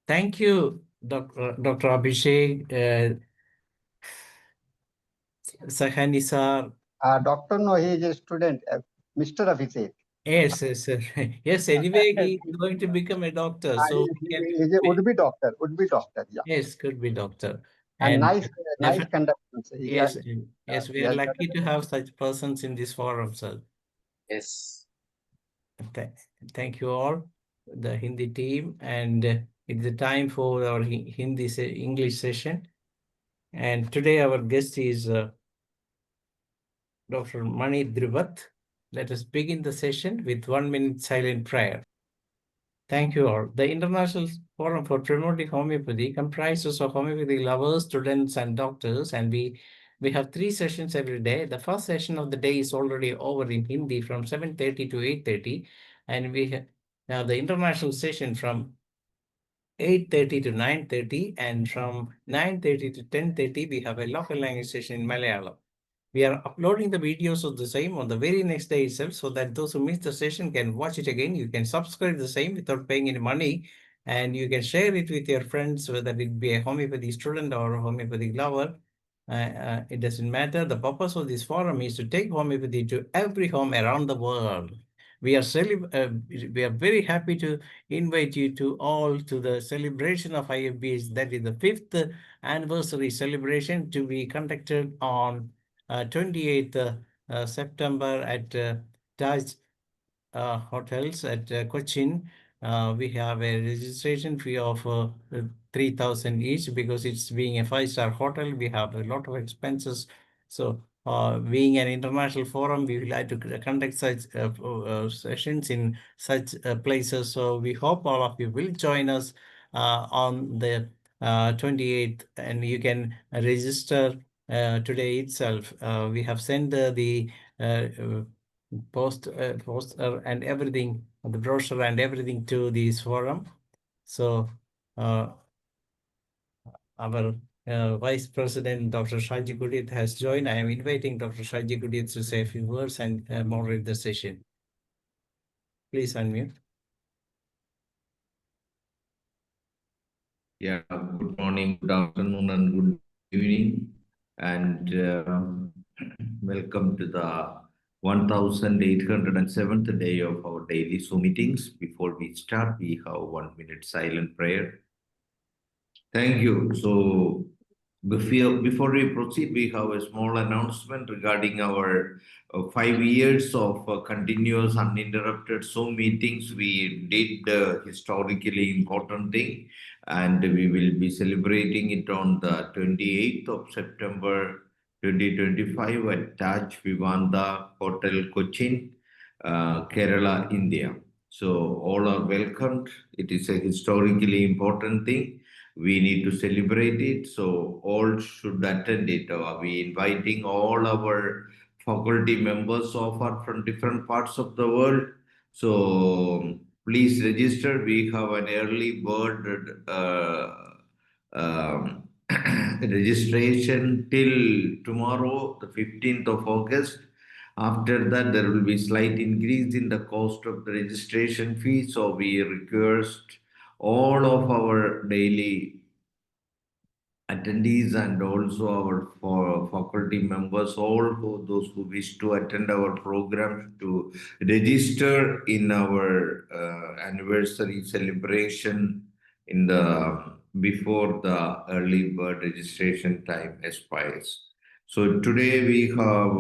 Thank you, Dr. Abhishek, Sahani sir. Doctor, no, he is a student, Mr. Abhishek. Yes, yes, sir. Yes, anyway, he is going to become a doctor. So we can, He is a would be doctor, yeah. yes, could be doctor. And And nice conductor. yes, yes, we He are has lucky to have such persons in this forum, sir. Yes. Th Thank you all, the Hindi team, and it's the time for our Hindi English session. And today our guest is Dr. Manidrupath. Let us begin the session with 1 minute silent prayer. Thank you all. The International Forum for Promoting Homeopathy comprises of homeopathy lovers, students, and doctors, and we have 3 sessions every day. The first session of the day is already over in Hindi from 7:30 to 8:30, and we have now the international session from 8:30 to 9:30, and from 9:30 to 10:30, we have a local language session in Malayalam. We are uploading the videos of the same on the very next day itself so that those who missed the session can watch it again. You can subscribe the same without paying any money, and you can share it with your friends, whether it be a homeopathy student or a homeopathy lover. It doesn't matter. The purpose of this forum is to take homeopathy to every home around the world. We are very happy to invite you to all to the celebration of IFPH, that is the 5th anniversary celebration to be conducted on 28th September at Taj Hotels at Cochin. We have a registration fee of 3,000 each because it's being a five-star hotel. We have a lot of expenses. So, being an international forum, we would like to conduct such sessions in such places. So, we hope all of you will join us on the 28th, and you can register today itself. We have sent the poster and everything, the brochure and everything to this forum. So our Vice President, Dr. Shaji Gudit, has joined. I am inviting Dr. Shaji Gudit to say a few words and moderate the session. Please unmute. Yeah, good morning, good afternoon, and good evening, and welcome to the 1807th day of our daily Zoom meetings. Before we start, we have 1 minute silent prayer. Thank you. So, before we proceed, we have a small announcement regarding our 5 years of continuous uninterrupted Zoom meetings. We did the historically important thing, and we will be celebrating it on the 28th of September 2025 at Taj Vivanta Hotel, Cochin, Kerala, India. So all are welcomed. It is a historically important thing. We need to celebrate it, so all should attend it. We inviting all our faculty members from different parts of the world. So please register. We have an early bird registration till tomorrow, the 15th of August. After that, there will be slight increase in the cost of the registration fee. So we request all of our daily attendees and also our faculty members, those who wish to attend our program, to register in our anniversary celebration in the before the early bird registration time expires. So today we have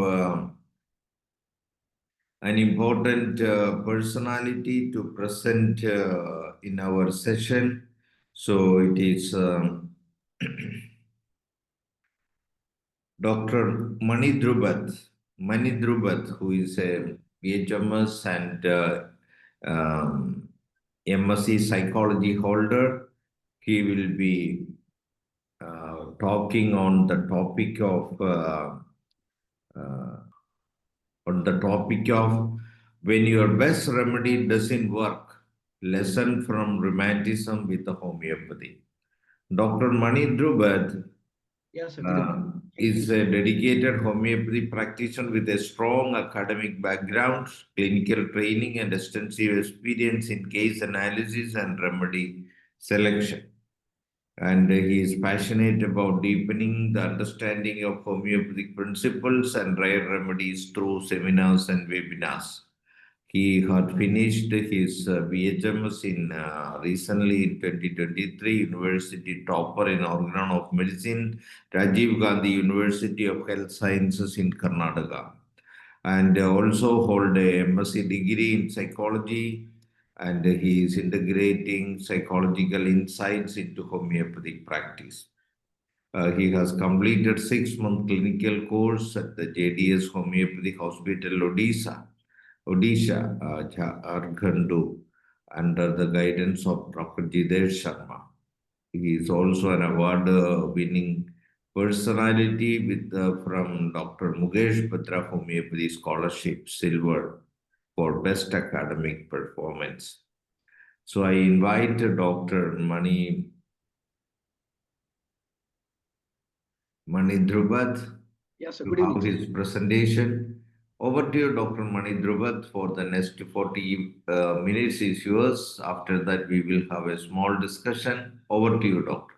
an important personality to present in our session. So it is Dr. Manidrupath, who is a BHMS and MSc psychology holder. He will be talking uh, on the topic of when your best remedy doesn't work, lesson from rheumatism with the homeopathy. Dr. Manidrupath is a dedicated homeopathy practitioner with a strong academic background, clinical training, and extensive experience in case analysis and remedy selection. And he is passionate about deepening the understanding of homeopathic principles and rare remedies through seminars and webinars. He had finished his BHMS in recently in 2023, University topper in Organ of Medicine, Rajiv Gandhi University of Health Sciences in Karnataka, and also hold a MSc degree in psychology, and he is integrating psychological insights into homeopathic practice. He has completed 6-month clinical course at the JDS Homeopathy Hospital, Odisha, Jharkhand, under the guidance of Dr. Jidesh Sharma. He is also an award-winning personality with from Dr. Mukesh Batra Homeopathy Scholarship Silver for Best Academic Performance. So I invite Dr. Manidrupath Yes, to good have evening. his presentation. Over to you, Dr. Manidrupath, for the next 40 minutes is yours. After that, we will have a small discussion. Over to you, Doctor.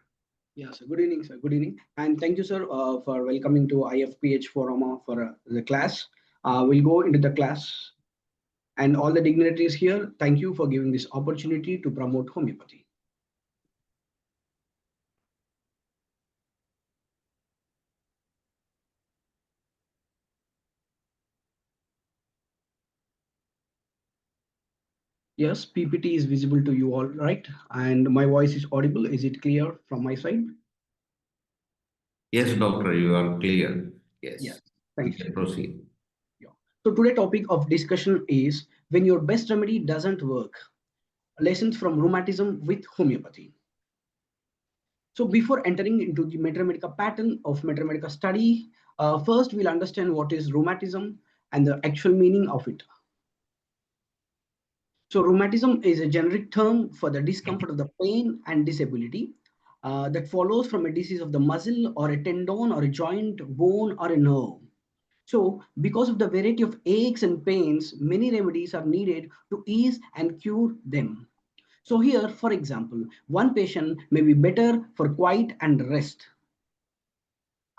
Yes, good evening, sir. Good evening. And thank you, sir, for welcoming to IFPH forum for the class. We'll go into the class and all the dignitaries here. Thank you for giving this opportunity to promote homeopathy. Yes, PPT is visible to you all, right? And my voice is audible. Is it clear from my side? Yes, Doctor, you are clear. Yes, Yes, you thank can you. proceed. Yeah. So today topic of discussion is when your best remedy doesn't work. Lessons from rheumatism with homeopathy. So before entering into the mathematical pattern of mathematical study, first we'll understand what is rheumatism and the actual meaning of it. So rheumatism is a generic term for the discomfort of the pain and disability that follows from a disease of the muscle or a tendon or a joint, bone or a nerve. So because of the variety of aches and pains, many remedies are needed to ease and cure them. So here, for example, one patient may be better for quiet and rest.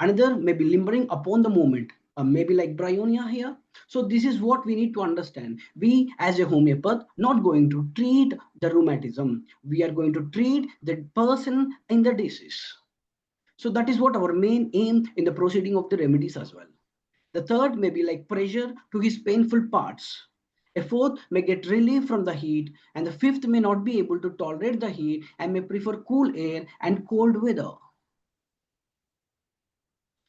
Another may be limbering upon the moment, maybe like bryonia here. So this is what we need to understand. We as a homeopath not going to treat the rheumatism. We are going to treat the person in the disease. So that is what our main aim in the proceeding of the remedies as well. The third may be like pressure to his painful parts. A fourth may get relief from the heat, and the fifth may not be able to tolerate the heat and may prefer cool air and cold weather.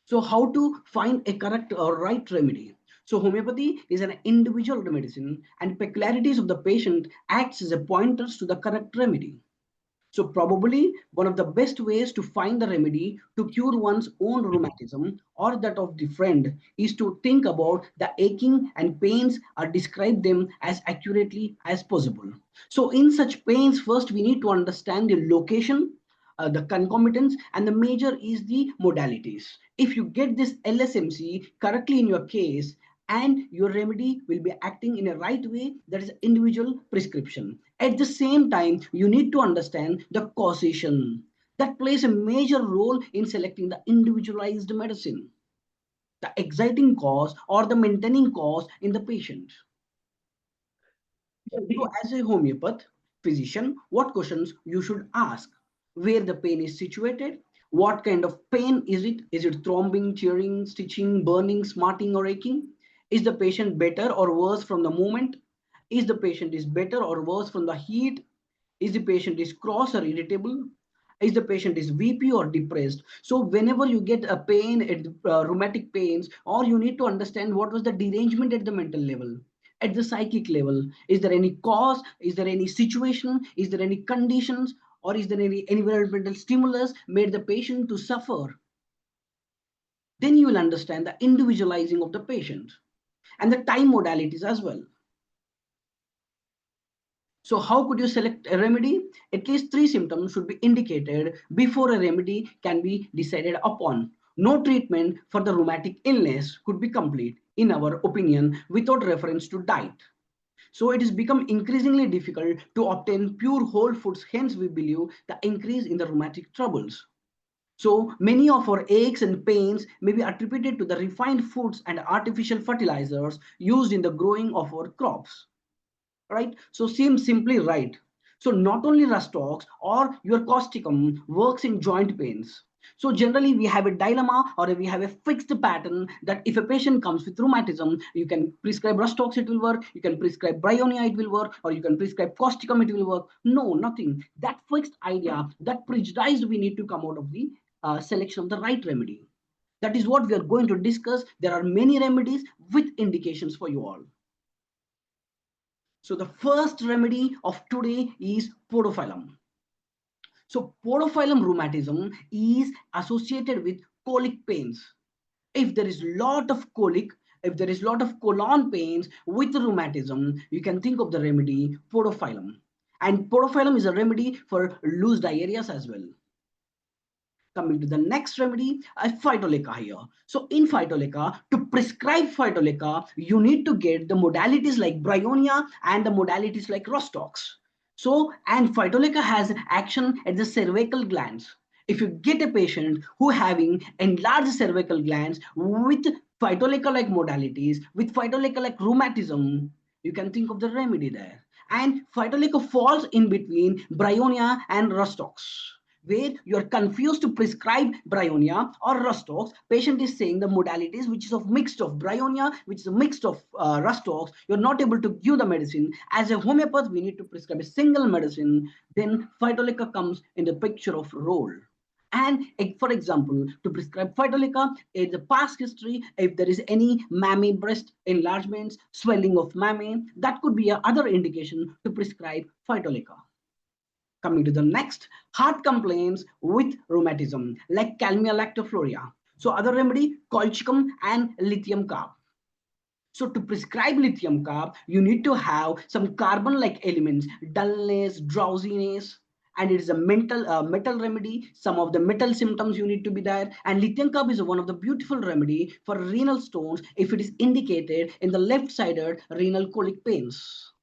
So how to find a correct or right remedy? So homeopathy is an individual medicine and peculiarities of the patient acts as a pointers to the correct remedy. So probably one of the best ways to find the remedy to cure one's own rheumatism or that of the friend is to think about the aching and pains or describe them as accurately as possible. So in such pains, first we need to understand the location, the concomitants, and the major is the modalities. If you get this LSMC correctly in your case, and your remedy will be acting in a right way, that is individual prescription. At the same time, you need to understand the causation that plays a major role in selecting the individualized medicine, the exciting cause or the maintaining cause in the patient. So as a homeopath physician, what questions you should ask? Where the pain is situated? What kind of pain is it? Is it throbbing, tearing, stitching, burning, smarting, or aching? Is the patient better or worse from the moment? Is the patient is better or worse from the heat? Is the patient is cross or irritable? Is the patient is VP or depressed? So whenever you get a pain, rheumatic pains, or you need to understand what was the derangement at the mental level, at the psychic level. Is there any cause? Is there any situation? Is there any conditions? Or is there any environmental stimulus made the patient to suffer? Then you will understand the individualizing of the patient and the time modalities as well. So how could you select a remedy? At least 3 symptoms should be indicated before a remedy can be decided upon. No treatment for the rheumatic illness could be complete, in our opinion, without reference to diet. So it has become increasingly difficult to obtain pure whole foods. Hence, we believe the increase in the rheumatic troubles. So many of our aches and pains may be attributed to the refined foods and artificial fertilizers used in the growing of our crops. Right? So seems simply right. So not only rustox or your causticum works in joint pains. So generally we have a dilemma or we have a fixed pattern that if a patient comes with rheumatism, you can prescribe rustox, it will work, you can prescribe bryonia, it will work, or you can prescribe causticum, it will work. No, nothing. That fixed idea, that prejudice, we need to come out of the selection of the right remedy. That is what we are going to discuss. There are many remedies with indications for you all. So the first remedy of today is podophyllum. So podophyllum rheumatism is associated with colic pains. If there is lot of colic, if there is lot of colon pains with rheumatism, you can think of the remedy podophyllum. And podophyllum is a remedy for loose diarrheas as well. Coming to the next remedy, phytoleka here. So in phytoleka, to prescribe phytoleka, you need to get the modalities like bryonia and the modalities like rustox. So, and phytoleka has action at the cervical glands. If you get a patient who having enlarged cervical glands with phytoleka like modalities, with phytoleka like rheumatism, you can think of the remedy there. And phytoleka falls in between bryonia and rustox, where you are confused to prescribe bryonia or rustox. Patient is saying the modalities which is of mixed of bryonia, which is a mixed of rustox. You're not able to give the medicine. As a homeopath, we need to prescribe a single medicine. Then phytoleka comes in the picture of role. And for example, to prescribe phytoleka, in the past history, if there is any mammy breast enlargements, swelling of mammy, that could be another indication to prescribe phytoleka. Coming to the next, heart complaints with rheumatism, like calmia lactofluorea. So other remedy, colchicum and lithium carb. So to prescribe lithium carb, you need to have some carbon-like elements, dullness, drowsiness, and it is a metal remedy. Some of the metal symptoms you need to be there. And lithium carb is one of the beautiful remedy for renal stones if it is indicated in the left-sided renal colic pains.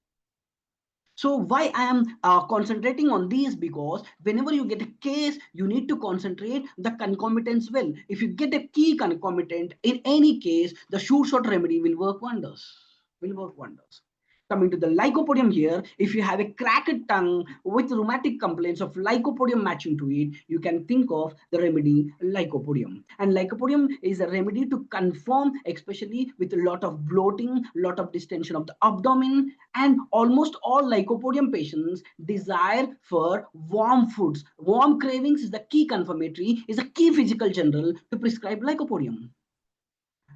So why I am concentrating on these, because whenever you get a case, you need to concentrate the concomitants well. If you get a key concomitant in any case, the sure shot remedy will work wonders. Coming to the lycopodium here, if you have a cracked tongue with rheumatic complaints of lycopodium matching to it, you can think of the remedy lycopodium. And lycopodium is a remedy to confirm, especially with a lot of bloating, lot of distension of the abdomen, and almost all lycopodium patients desire for warm foods. Warm cravings is the key confirmatory, is a key physical general to prescribe lycopodium.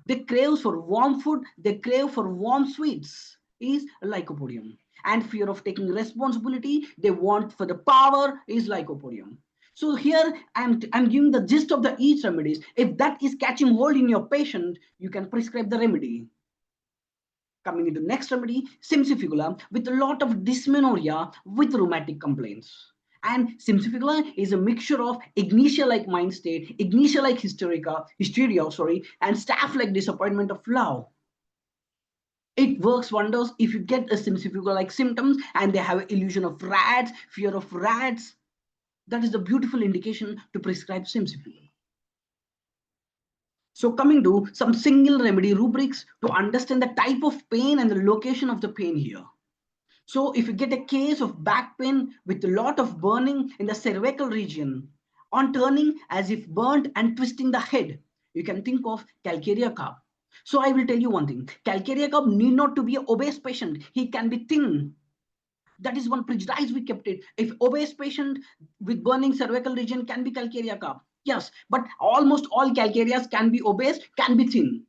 They crave for warm food, they crave for warm sweets, is lycopodium. And fear of taking responsibility, they want for the power, is lycopodium. So here I'm giving the gist of the each remedies. If that is catching hold in your patient, you can prescribe the remedy. Coming into next remedy, simsifigula, with a lot of dysmenorrhea with rheumatic complaints. And simsifigula is a mixture of ignitia-like mind state, ignitia-like hysteria, and staph-like disappointment of love. It works wonders if you get a simsifigula-like symptoms and they have an illusion of rats, fear of rats. That is the beautiful indication to prescribe simsifigula. So coming to some single remedy rubrics to understand the type of pain and the location of the pain here. So if you get a case of back pain with a lot of burning in the cervical region, on turning as if burnt and twisting the head, you can think of calcarea carb. So I will tell you one thing, calcarea carb need not to be an obese patient. He can be thin. That is one prejudice we kept it. If obese patient with burning cervical region can be calcarea carb. Yes, but almost all calcareas can be obese, can be thin.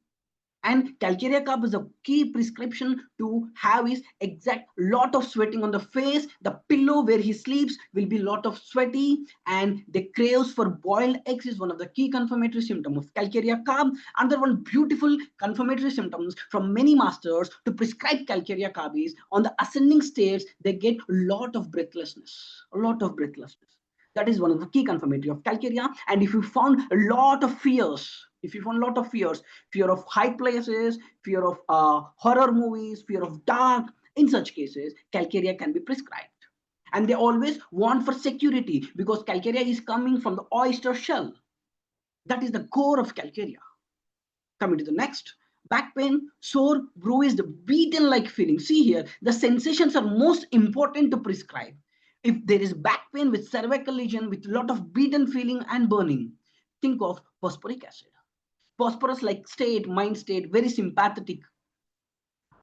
And calcarea carb is a key prescription to have his exact lot of sweating on the face. The pillow where he sleeps will be lot of sweaty, and the craves for boiled eggs is one of the key confirmatory symptoms of calcarea carb. Another one beautiful confirmatory symptoms from many masters to prescribe calcarea carb is on the ascending states, they get a lot of breathlessness, That is one of the key confirmatory of calcarea. And if you found a lot of fears, fear of high places, fear of horror movies, fear of dark, In such cases, calcarea can be prescribed. And they always want for security because calcarea is coming from the oyster shell. That is the core of calcarea. Coming to the next, back pain, sore, bruised, beaten-like feeling. See here, the sensations are most important to prescribe. If there is back pain with cervical lesion, with a lot of beaten feeling and burning, think of phosphoric acid. Phosphorus-like state, mind state, very sympathetic,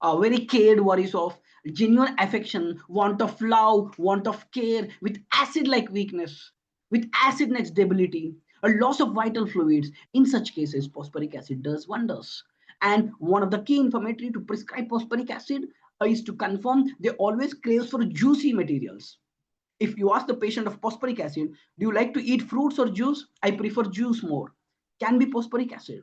very cared worries of genuine affection, want of love, want of care, with acid-like weakness, with acid-next debility, a loss of vital fluids. In such cases, phosphoric acid does wonders. And one of the key informatory to prescribe phosphoric acid is to confirm they always crave for juicy materials. If you ask the patient of phosphoric acid, do you like to eat fruits or juice? I prefer juice more. Can be phosphoric acid.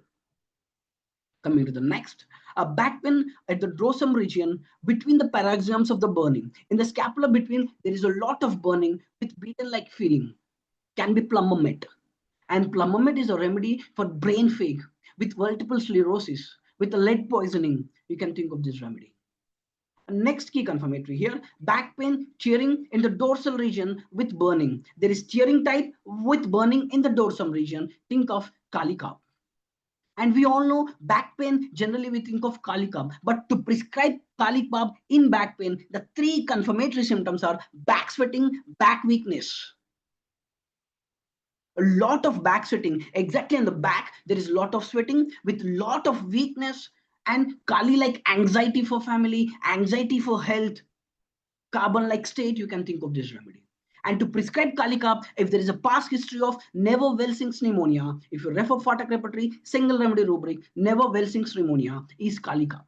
Coming to the next, a back pain at the dorsum region between the paroxysms of the burning. In the scapula between, there is a lot of burning with beaten-like feeling. Can be plumbermet. And plumbermet is a remedy for brain fag with multiple sclerosis, with the lead poisoning. You can think of this remedy. Next key confirmatory here, back pain, tearing in the dorsal region with burning. There is tearing type with burning in the dorsum region. Think of Kali Cup. And we all know back pain, generally we think of Kali Cup. But to prescribe Kali Cup in back pain, the three confirmatory symptoms are back sweating, back weakness. A lot of back sweating, exactly on the back, there is a lot of sweating with lot of weakness and Kali-like anxiety for family, anxiety for health, carbon-like state. You can think of this remedy. And to prescribe Kali Cup, if there is a past history of never Welsing's pneumonia, if you refer Phatak repertory, single remedy rubric, never Welsing's pneumonia is Kali Cup.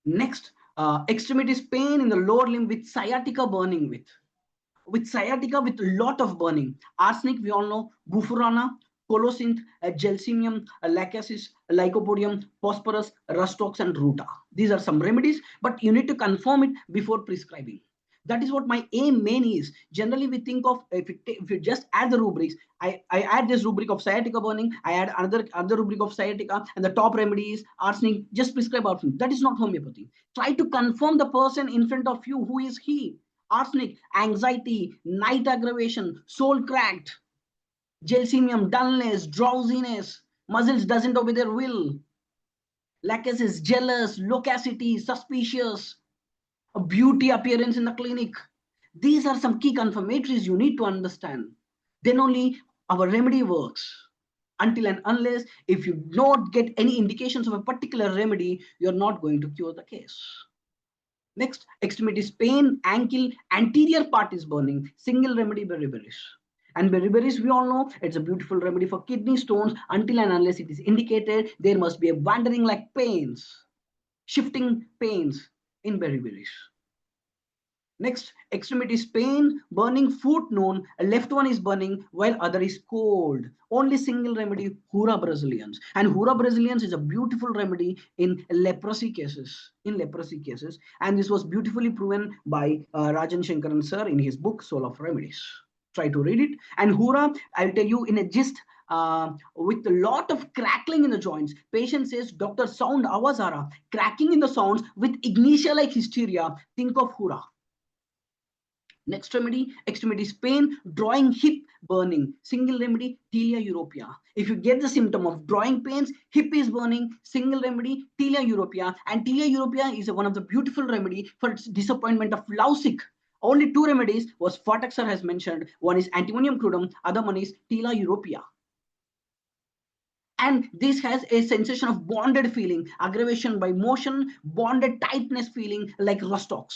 Next, extremities pain in the lower limb with sciatica burning with sciatica with a lot of burning. Arsenic, we all know, bufurana, colocynth, gelsemium, lacasis, lycopodium, phosphorus, rustox, and ruta. These are some remedies, but you need to confirm it before prescribing. That is what my aim main is. Generally, we think of if you just add the rubrics, I add this rubric of sciatica burning, I add another rubric of sciatica, and the top remedy is arsenic, just prescribe arsenic. That is not homeopathy. Try to confirm the person in front of you, who is he. Arsenic, anxiety, night aggravation, soul cracked, gelsemium, dullness, drowsiness, muscles doesn't obey their will, lacasis, jealous, loquacity, suspicious, a beauty appearance in the clinic. These are some key confirmatories you need to understand. Then only our remedy works. Until and unless if you don't get any indications of a particular remedy, you're not going to cure the case. Next, extremities pain, ankle, anterior part is burning, single remedy beriberish. And beriberish, we all know, it's a beautiful remedy for kidney stones. Until and unless it is indicated, there must be a wandering like pains, shifting pains in beriberish. Next, extremities pain, burning, foot known, left one is burning while other is cold. Only single remedy, Hura Brazilians. And Hura Brazilians is a beautiful remedy in leprosy cases. And this was beautifully proven by Rajan Shankaran sir in his book, Soul of Remedies. Try to read it. And Hura, I'll tell you in a gist, with a lot of crackling in the joints. Patient says, Doctor, sound awazara, cracking in the sounds with ignitia-like hysteria. Think of Hura. Next remedy, extremities pain, drawing, hip burning. Single remedy, Tilia europea. If you get the symptom of drawing pains, hip is burning, single remedy, Tilia europea. And Tilia europea is one of the beautiful remedy for its disappointment of lovesick. Only two remedies was Phatak sir has mentioned. One is antimonium crudum, other one is Tilia europea. And this has a sensation of bonded feeling, aggravation by motion, bonded tightness feeling like rustox.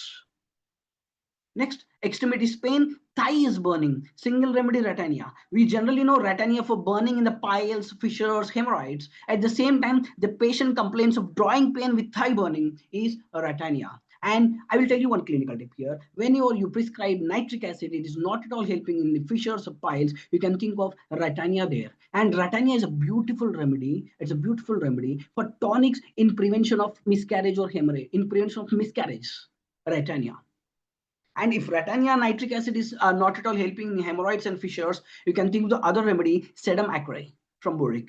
Next, extremities pain, thigh is burning, single remedy Ratania. We generally know Ratania for burning in the piles, fissures, hemorrhoids. At the same time, the patient complains of drawing pain with thigh burning is Ratania. And I will tell you one clinical tip here. When you prescribe nitric acid, it is not at all helping in the fissures or piles. You can think of Ratania there. And Ratania is a beautiful remedy. It's a beautiful remedy for tonics in prevention of miscarriage or hemorrhage, in prevention of miscarriage, Ratania. And if Ratania nitric acid is not at all helping in hemorrhoids and fissures, you can think of the other remedy, sedum acre from boric.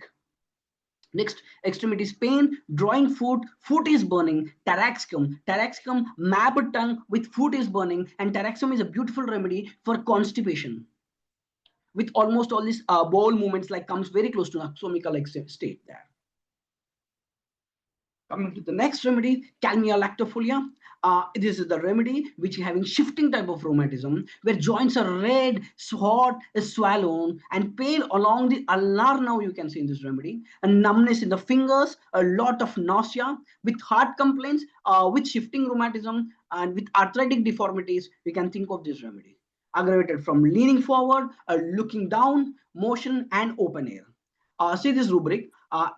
Next, extremities pain, drawing foot, foot is burning, taraxacum, mabbed tongue with foot is burning, and taraxacum is a beautiful remedy for constipation. With almost all these bowel movements like comes very close to axomical like state there. Coming to the next remedy, Calmia lactifolia. This is the remedy which is having shifting type of rheumatism, where joints are red, hot, swollen, and pain along the ulnar nerve. You can see in this remedy, and numbness in the fingers, a lot of nausea, with heart complaints, with shifting rheumatism, and with arthritic deformities. We can think of this remedy. Aggravated from leaning forward, looking down, motion, and open air. See this rubric.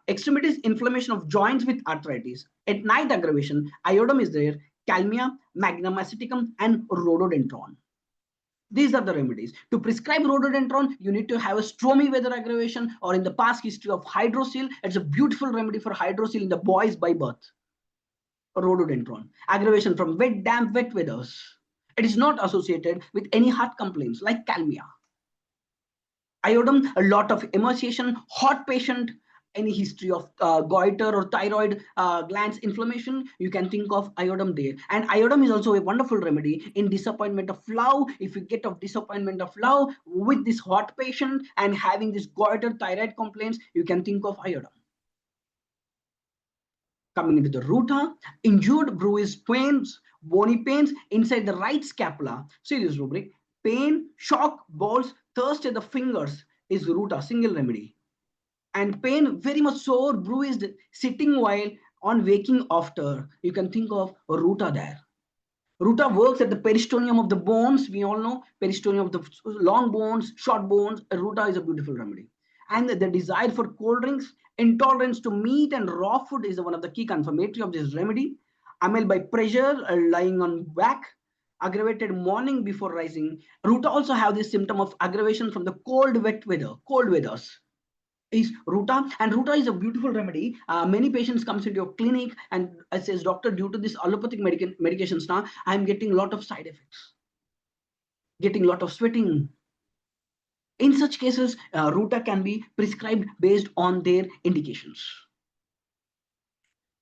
Extremities inflammation of joints with arthritis. At night aggravation, iodum is there, calmia, magnum aceticum, and rhododendron. These are the remedies. To prescribe rhododendron, you need to have a stormy weather aggravation, or in the past history of hydrocele. It's a beautiful remedy for hydrocele in the boys by birth. Rhododendron. Aggravation from wet, damp, wet weathers. It is not associated with any heart complaints like calmia. Iodum, a lot of emaciation, hot patient, any history of goiter or thyroid glands inflammation, you can think of iodum there. And iodum is also a wonderful remedy in disappointment of love. If you get of disappointment of love with this hot patient and having this goiter thyroid complaints, you can think of iodum. Coming into the ruta, injured, bruised pains, bony pains inside the right scapula. See this rubric. Pain, shock, balls, thirst at the fingers is ruta, single remedy. And pain, very much sore, bruised, sitting while on waking after. You can think of ruta there. Ruta works at the peristonium of the bones. We all know peristonium of the long bones, short bones. Ruta is a beautiful remedy. And the desire for cold drinks, intolerance to meat and raw food is one of the key confirmatory of this remedy. Amel by pressure, lying on back, aggravated morning before rising. Ruta also have this symptom of aggravation from the cold, wet weather, cold weathers. Is ruta, and ruta is a beautiful remedy. Many patients comes into your clinic and says, doctor, due to this allopathic medications now, I'm getting a lot of side effects, getting a lot of sweating. In such cases, ruta can be prescribed based on their indications.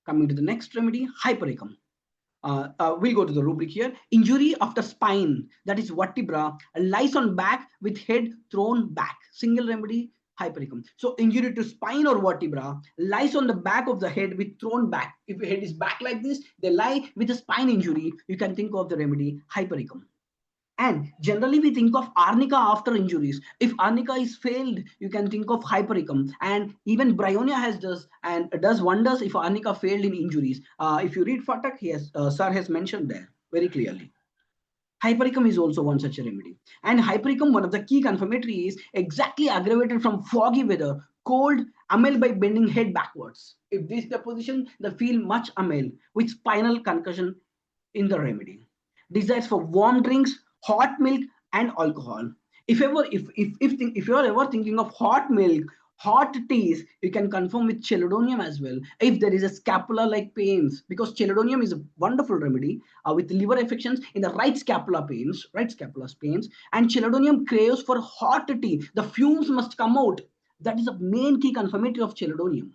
Coming to the next remedy, hypericum. We'll go to the rubric here. Injury after spine, that is vertebra, lies on back with head thrown back. Single remedy, hypericum. So injury to spine or vertebra lies on the back of the head with thrown back. If your head is back like this, they lie with a spine injury. You can think of the remedy, hypericum. And generally we think of arnica after injuries. If arnica is failed, you can think of hypericum. And even bryonia has does wonders if arnica failed in injuries. If you read Fatak, Sir has mentioned there very clearly. Hypericum is also one such a remedy. And hypericum, one of the key confirmatory is exactly aggravated from foggy weather, cold, amel by bending head backwards. If this is the position, they feel much amel with spinal concussion in the remedy. Desires for warm drinks, hot milk, and alcohol. If you are ever thinking of hot milk, hot teas, you can confirm with chelidonium as well. If there is a scapula like pains, because chelidonium is a wonderful remedy with liver affections in the right scapula pains, and chelidonium craves for hot tea. The fumes must come out. That is a main key confirmatory of chelidonium.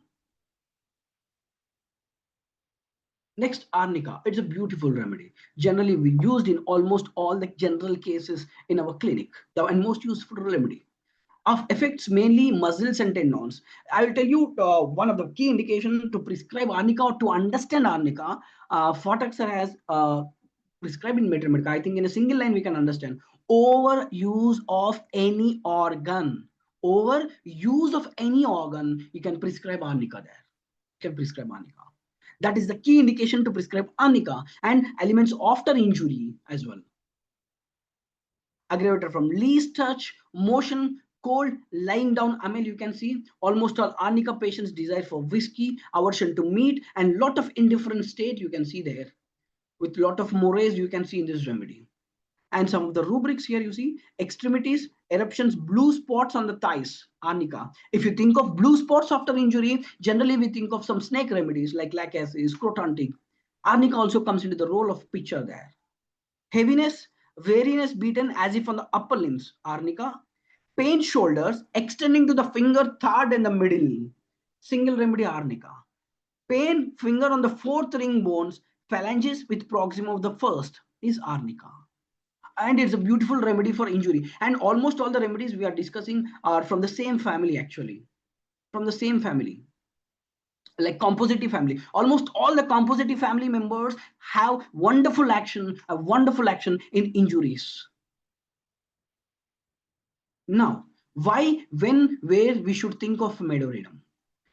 Next, arnica. It's a beautiful remedy. Generally, we used in almost all the general cases in our clinic. And most useful remedy. Of affects mainly muscles and tendons. I will tell you one of the key indications to prescribe arnica or to understand arnica. Fatak sir has prescribed in Medorrhinum. I think in a single line we can understand. Overuse of any organ. Overuse of any organ, you can prescribe arnica there. You can prescribe arnica. That is the key indication to prescribe arnica, and elements after injury as well. Aggravator from least touch, motion, cold, lying down, amel, you can see almost all arnica patients desire for whiskey, aversion to meat, and lot of indifferent state you can see there. With lot of mores you can see in this remedy. And some of the rubrics here you see, extremities, eruptions, blue spots on the thighs, arnica. If you think of blue spots after injury, generally we think of some snake remedies like lac acid, scrotantic. Arnica also comes into the role of pitcher there. Heaviness, weariness beaten as if on the upper limbs, arnica. Pain shoulders extending to the finger, third and the middle. Single remedy arnica. Pain, finger on the fourth ring bones, phalanges with proxima of the first is arnica. And it's a beautiful remedy for injury. And almost all the remedies we are discussing are from the same family, actually. From the same family. Like compositive family. Almost all the compositive family members have a wonderful action in injuries. Now, why, when, where we should think of Medorrhinum?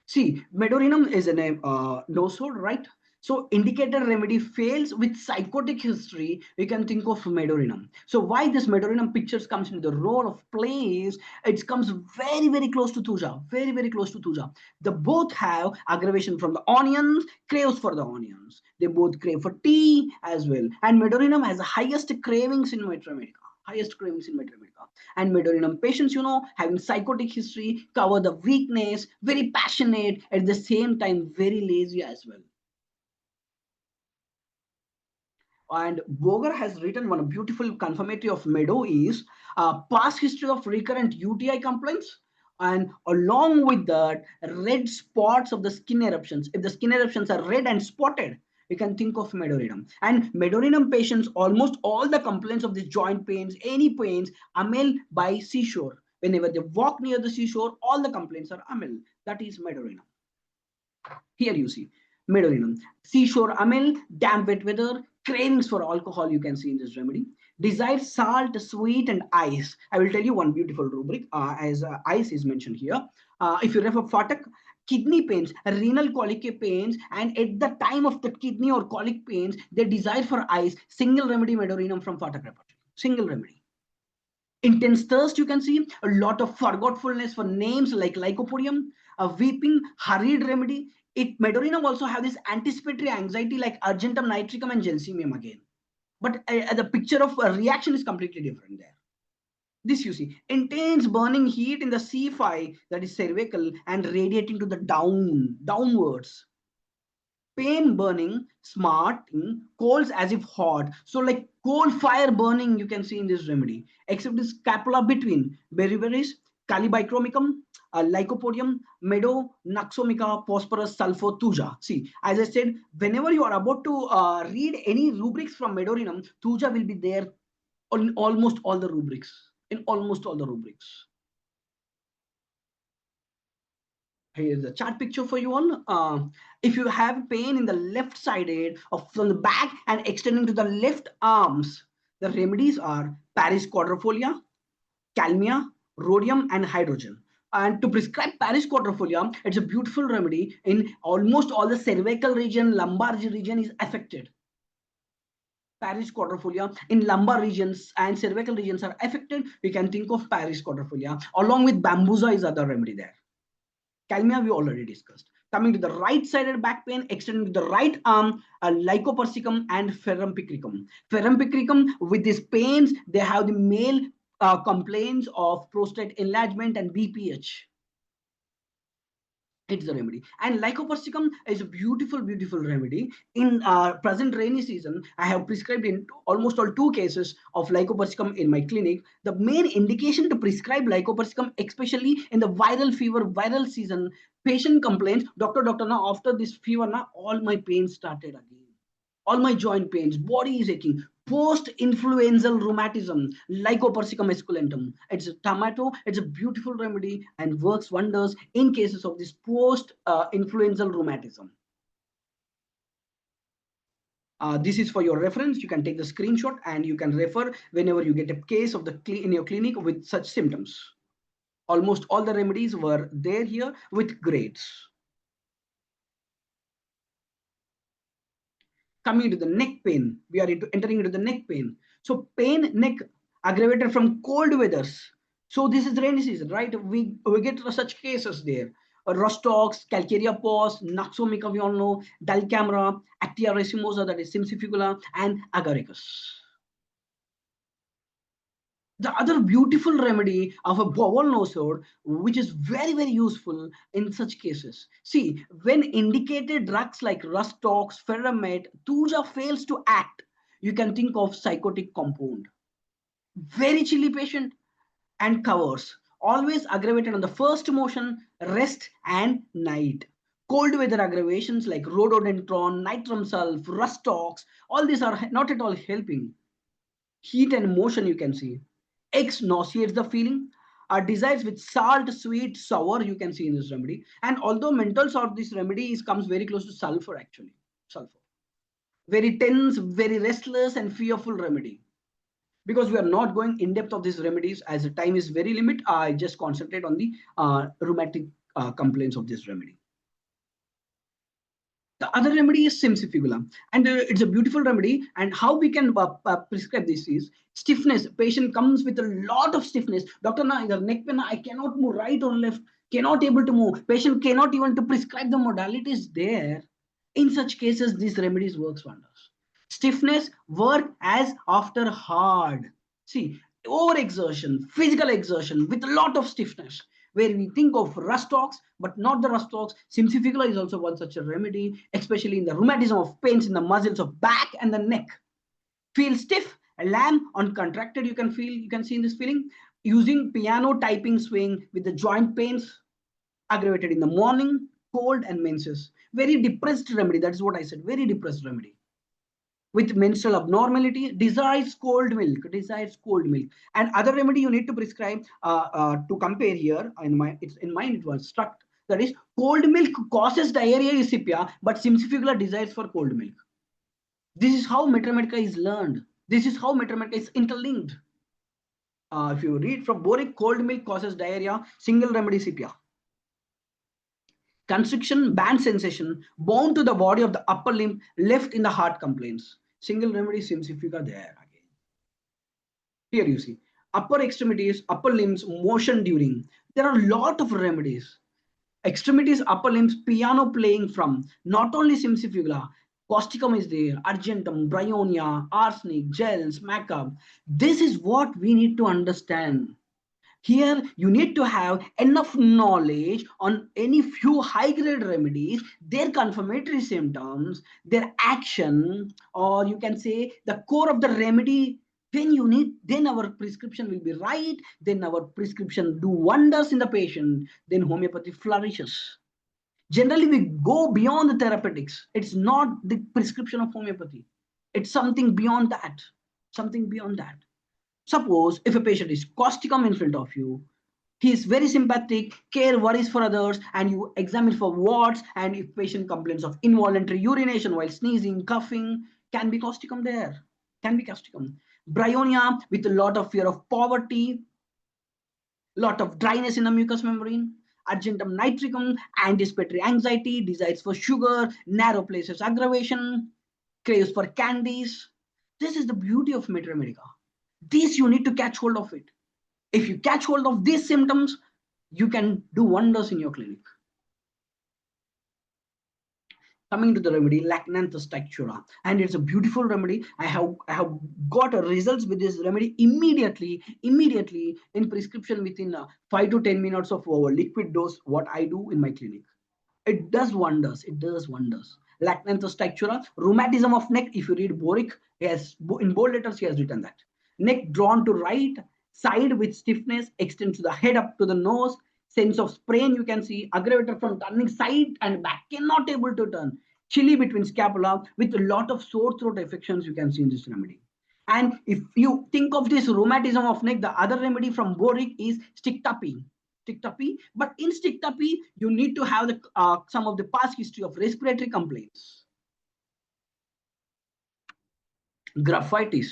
See, Medorrhinum is a nosode, right? So indicated remedy fails with psychotic history, we can think of Medorrhinum. So why this Medorrhinum pictures comes into the role of place, it comes very, very close to Thuja, very, very close to Thuja. They both have aggravation from the onions, craves for the onions. They both crave for tea as well. And Medorrhinum has the highest cravings in Mediterranean. And Medorrhinum patients, having psychotic history, cover the weakness, very passionate, at the same time very lazy as well. And Boger has written one beautiful confirmatory of Meadow is past history of recurrent UTI complaints, and along with that, red spots of the skin eruptions. If the skin eruptions are red and spotted, you can think of Medorrhinum. And Medorrhinum patients, almost all the complaints of these joint pains, any pains, amel by seashore. Whenever they walk near the seashore, all the complaints are amel. That is Medorrhinum. Here you see Medorrhinum. Seashore amel, damp wet weather, cravings for alcohol, you can see in this remedy. Desired salt, sweet, and ice. I will tell you one beautiful rubric as ice is mentioned here. If you refer Fatak, kidney pains, renal colic pains, and at the time of the kidney or colic pains, they desire for ice, single remedy Medorrhinum from Fatak repertory. Single remedy. Intense thirst, you can see a lot of forgetfulness for names like lycopodium, a weeping, hurried remedy. Medorrhinum also have this anticipatory anxiety like argentum nitricum and gelsemium again. But the picture of a reaction is completely different there. This you see, intense burning heat in the C5, that is cervical, and radiating to the downwards. Pain burning, smarting, colds as if hot. So like coal fire burning, you can see in this remedy. Except the scapula between beriberi, calibicromicum, lycopodium, meadow, naxomica, phosphorus, sulfur, thuja. See, as I said, whenever you are about to read any rubrics from Medorrhinum, thuja will be there in almost all the rubrics. Here's the chart picture for you all. If you have pain in the left sided or from the back and extending to the left arms, the remedies are Paris quadrifolia, calmia, rhodium, and hydrogen. And to prescribe Paris quadrifolia, it's a beautiful remedy in almost all the cervical region, lumbar region is affected. Paris quadrifolia in lumbar regions and cervical regions are affected. We can think of Paris quadrifolia along with bambusa is other remedy there. Calmia we already discussed. Coming to the right-sided back pain, extending to the right arm, lycopersicum and ferrum picricum. Ferrum picricum, with these pains, they have the male complaints of prostate enlargement and BPH. It's the remedy. And lycopersicum is a beautiful remedy. In present rainy season, I have prescribed in almost all 2 cases of lycopersicum in my clinic. The main indication to prescribe lycopersicum, especially in the viral fever, viral season, patient complains, doctor, now after this fever, now all my pains started again. All my joint pains, body is aching. Post-influenzal rheumatism, Lycopersicum esculentum. It's a tomato, it's a beautiful remedy and works wonders in cases of this post-influenzal rheumatism. This is for your reference. You can take the screenshot and you can refer whenever you get a case of in your clinic with such symptoms. Almost all the remedies were there here with grades. Coming to the neck pain, we are entering into the neck pain. So pain, neck aggravated from cold weathers. So this is rainy season, right? We get such cases there. Rostox, calcarea pos, naxomica, we all know, dulcamera, actia racemosa, that is simsifigula, and agaricus. The other beautiful remedy of a bowel nosode, which is very useful in such cases. See, when indicated drugs like Rustox, Ferramate, Thuja fails to act, you can think of psychotic compound. Very chilly patient and covers. always aggravated on the first motion, rest and night. Cold weather aggravations like rhododendron, nitrum sulf, rust ox, all these are not at all helping. Heat and motion you can see. X nauseates the feeling. Desires with salt, sweet, sour you can see in this remedy. And although mental salt, this remedy comes very close to sulfur actually. Sulfur. Very tense, very restless and fearful remedy. Because we are not going in depth of these remedies as the time is very limited, I just concentrate on the rheumatic complaints of this remedy. The other remedy is simsifigula, and it's a beautiful remedy. And how we can prescribe this is stiffness. Patient comes with a lot of stiffness. Doctor, na either neck pain, I cannot move right or left, cannot able to move. Patient cannot even to prescribe the modalities there. In such cases, these remedies works wonders. Stiffness work as after hard. See, overexertion, physical exertion with a lot of stiffness, where we think of rust ox, but not the rust ox. Simsifigula is also one such a remedy, especially in the rheumatism of pains in the muscles of back and the neck. Feel stiff, lamb uncontracted, you can see in this feeling. Using piano typing swing with the joint pains, aggravated in the morning, cold and menses. Very depressed remedy, that is what I said, very depressed remedy. With menstrual abnormality, desires cold milk. And other remedy you need to prescribe to compare here. In mind it was struck, that is cold milk causes diarrhea is Scipia, but simsifigula desires for cold milk. This is how Mathematica is learned. This is how Mathematica is interlinked. If you read from Boric, cold milk causes diarrhea, single remedy Scipia. Constriction, band sensation, bound to the body of the upper limb, left in the heart complaints. Single remedy simsifigula there again. Here you see upper extremities, upper limbs, motion during. There are a lot of remedies. Extremities, upper limbs, piano playing from. Not only simsifigula, causticum is there, argentum, bryonia, arsenic, gels, maca. This is what we need to understand. Here, you need to have enough knowledge on any few high-grade remedies, their confirmatory symptoms, their action, or you can say the core of the remedy. Then our prescription will be right. Then our prescription do wonders in the patient. Then homeopathy flourishes. Generally, we go beyond the therapeutics. It's not the prescription of homeopathy. It's something beyond that. Something beyond that. Suppose if a patient is causticum in front of you, he is very sympathetic, care, worries for others, and you examine for warts, and if patient complains of involuntary urination while sneezing, coughing, can be causticum there, can be causticum. Bryonia with a lot of fear of poverty, lot of dryness in the mucous membrane. Argentum nitricum, anticipatory anxiety, desires for sugar, narrow places aggravation, craves for candies. This is the beauty of Mathematica. This you need to catch hold of it. If you catch hold of these symptoms, you can do wonders in your clinic. Coming to the remedy, Lacnanthus textura, and it's a beautiful remedy. I have got results with this remedy immediately in prescription within 5 to 10 minutes of our liquid dose. What I do in my clinic, it does wonders. It does wonders. Lacnanthus textura, rheumatism of neck. If you read Boric, yes, in bold letters he has written that. Neck drawn to right side with stiffness, extends to the head up to the nose, sense of sprain you can see, aggravated from turning side and back, cannot able to turn, chilly between scapula with a lot of sore throat affections you can see in this remedy. And if you think of this rheumatism of neck, the other remedy from Boric is stick-tuppy. But in stick-tuppy, you need to have the some of the past history of respiratory complaints. Graphitis,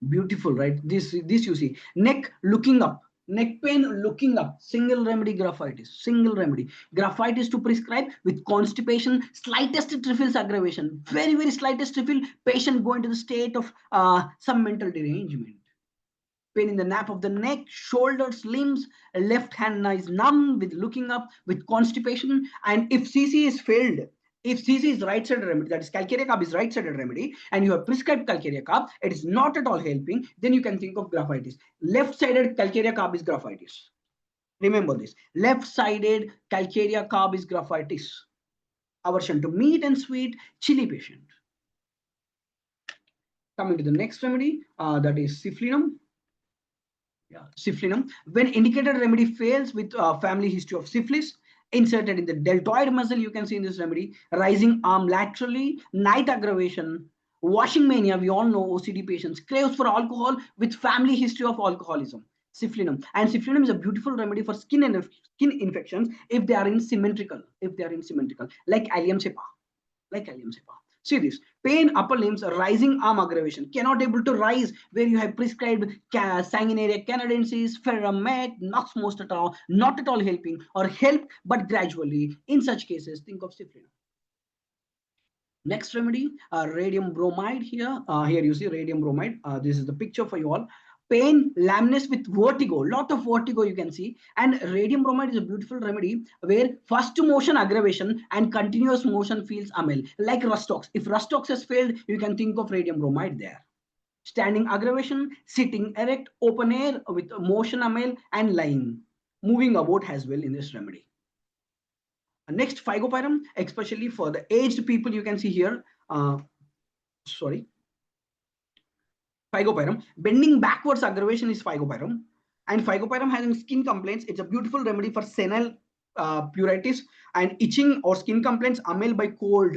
beautiful, right? This you see, neck looking up, neck pain looking up, single remedy graphitis, to prescribe with constipation, slightest trifles aggravation, very slightest trifle, patient going to the state of some mental derangement. Pain in the nape of the neck, shoulders, limbs, left hand is numb with looking up, with constipation. And if CC is failed, if CC is right-sided remedy, that is calcarea carb is right-sided remedy, and you have prescribed calcarea carb, it is not at all helping, then you can think of graphitis. Left-sided calcarea carb is graphitis. Remember this. Left-sided calcarea carb is graphitis. Aversion to meat and sweet, chilly patient. Coming to the next remedy, that is syphilinum. Syphilinum. When indicated remedy fails with family history of syphilis, inserted in the deltoid muscle, you can see in this remedy, rising arm laterally, night aggravation, washing mania, we all know OCD patients, craves for alcohol with family history of alcoholism, syphilinum. And syphilinum is a beautiful remedy for skin infections if they are in symmetrical, like allium cepa. See this, pain, upper limbs, rising arm aggravation, cannot able to rise, where you have prescribed sanguinaria canadensis, ferromet, nox mostatol, not at all helping, or help but gradually. In such cases, think of syphilinum. Next remedy, radium bromide here. Here you see radium bromide. This is the picture for you all. Pain, lameness with vertigo, lot of vertigo you can see. And radium bromide is a beautiful remedy where first motion aggravation and continuous motion feels amel, like rustox. If rustox has failed, you can think of radium bromide there. Standing aggravation, sitting erect, open air with motion amel, and lying. Moving about as well in this remedy. Next, phygopyrum, especially for the aged people, you can see here. Phygopyrum. Bending backwards aggravation is phygopyrum. And phygopyrum having skin complaints, it's a beautiful remedy for senile pruritus and itching or skin complaints, amel by cold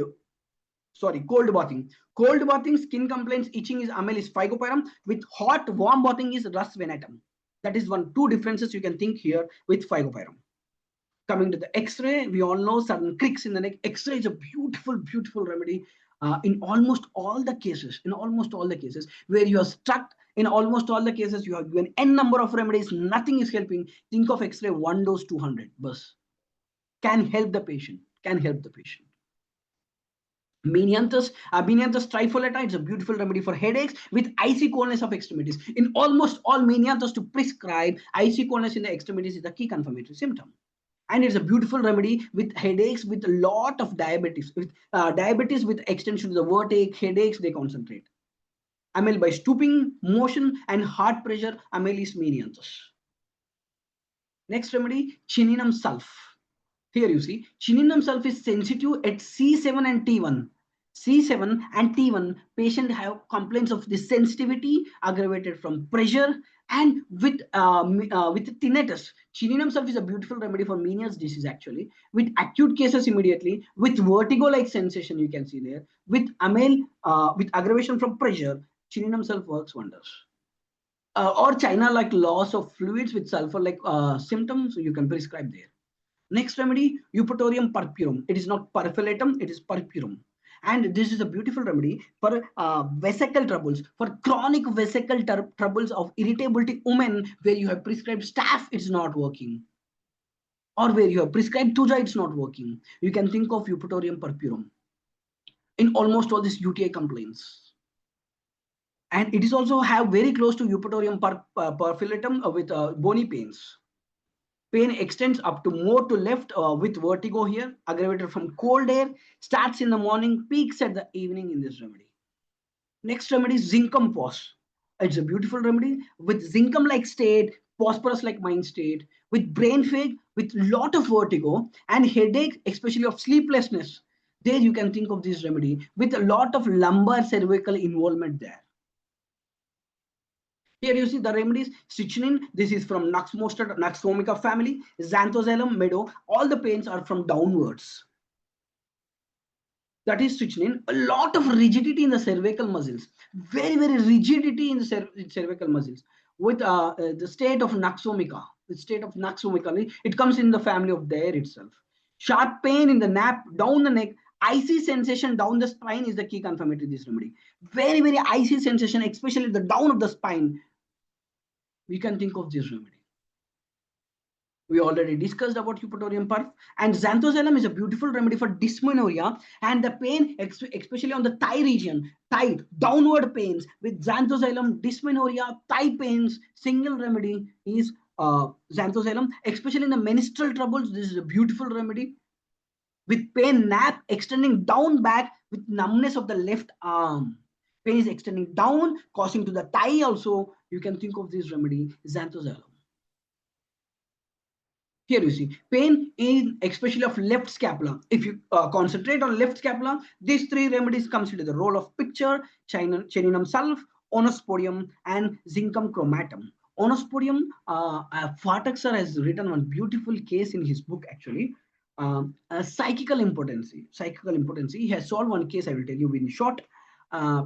bathing. Cold bathing, skin complaints, itching is amel is phygopyrum. With hot, warm bathing is rus venatum. That is two differences you can think here with phygopyrum. Coming to the X-ray, we all know sudden cricks in the neck. X-ray is a beautiful remedy in almost all the cases. Where you are stuck, in almost all the cases, you have given n number of remedies, nothing is helping. Think of X-ray 1 dose 200. Bus can help the patient. Menianthus trifolata, it's a beautiful remedy for headaches with icy coldness of extremities. In almost all menianthus to prescribe, icy coldness in the extremities is the key confirmatory symptom. And it's a beautiful remedy with headaches, with a lot of diabetes. With diabetes with extension to the vertigo, headaches, they concentrate. Amel by stooping, motion, and heart pressure, amel is menianthus. Next remedy, chininum sulph. Here you see, chininum sulph is sensitive at C7 and T1. C7 and T1, patient have complaints of this sensitivity aggravated from pressure and with tinnitus. Chininum sulph is a beautiful remedy for Meniere's disease actually. With acute cases immediately, with vertigo-like sensation you can see there, with amel, with aggravation from pressure, chininum sulph works wonders. Or China-like loss of fluids with sulfur-like symptoms, so you can prescribe there. Next remedy, Eupatorium purpurum. It is not purfulatum, it is purpurum. And this is a beautiful remedy for vesicle troubles, for chronic vesicle troubles of irritability women, where you have prescribed staph, it's not working. Or where you have prescribed Tuja, it's not working. You can think of Eupatorium purpurum in almost all these UTI complaints. And it is also have very close to Eupatorium perfulatum with bony pains. Pain extends up to more to left with vertigo here, aggravated from cold air, starts in the morning, peaks at the evening in this remedy. Next remedy is zincum pos. It's a beautiful remedy with zincum-like state, phosphorus-like mind state, with brain fog, with lot of vertigo and headache, especially of sleeplessness. There you can think of this remedy with a lot of lumbar cervical involvement there. Here you see the remedies, strychnine, this is from Nux vomica family, xanthosellum, meadow, all the pains are from downwards. That is strychnine. A lot of rigidity in the cervical muscles, very rigidity in the cervical muscles with the state of Nux vomica. The state of Nux vomica, it comes in the family of there itself. Sharp pain in the nape, down the neck, icy sensation down the spine is the key confirmatory of this remedy. Very icy sensation, especially the down of the spine. We can think of this remedy. We already discussed about Eupatorium perf, and xanthosellum is a beautiful remedy for dysmenorrhea and the pain, especially on the thigh region, thigh downward pains with xanthosellum, dysmenorrhea, thigh pains. Single remedy is xanthosellum, especially in the menstrual troubles. This is a beautiful remedy with pain nape extending down back with numbness of the left arm. Pain is extending down, causing to the thigh also. You can think of this remedy, xanthosellum. Here you see pain in especially of left scapula. If you concentrate on left scapula, these three remedies comes into the role of picture: chininum sulph, onosporium, and zincum chromatum. Onospodium, Phatak sir has written one beautiful case in his book actually. Psychical impotency. Psychical impotency. He has solved one case. I will tell you in short.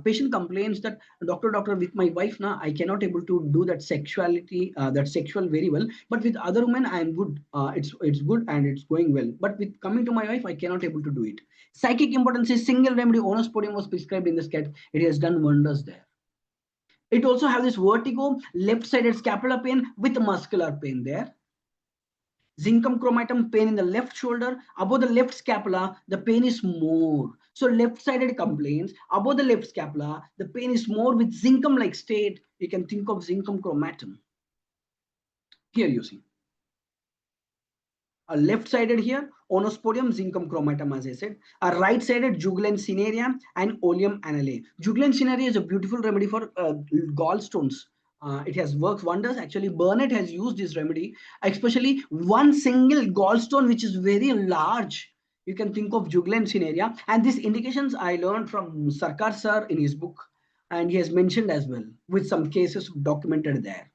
Patient complains that doctor, with my wife now I cannot able to do that sexual very well, but with other women I am good. It's good and it's going well. But with coming to my wife, I cannot able to do it. Psychic impotency, single remedy Onospodium was prescribed in this cat. It has done wonders there. It also has this vertigo, left-sided scapular pain with muscular pain there. Zincum chromatum pain in the left shoulder. Above the left scapula, the pain is more. So left-sided complaints. Above the left scapula, the pain is more with zincum-like state. You can think of zincum chromatum. Here you see. A left-sided here, Onospodium, zincum chromatum, as I said. A right-sided jugular cinerea and oleum anale. Jugular cinerea is a beautiful remedy for gallstones. It has works wonders. Actually, Burnett has used this remedy, especially one single gallstone, which is very large. You can think of jugular cinerea. And these indications I learned from Sarkar sir in his book. And he has mentioned as well, with some cases documented there.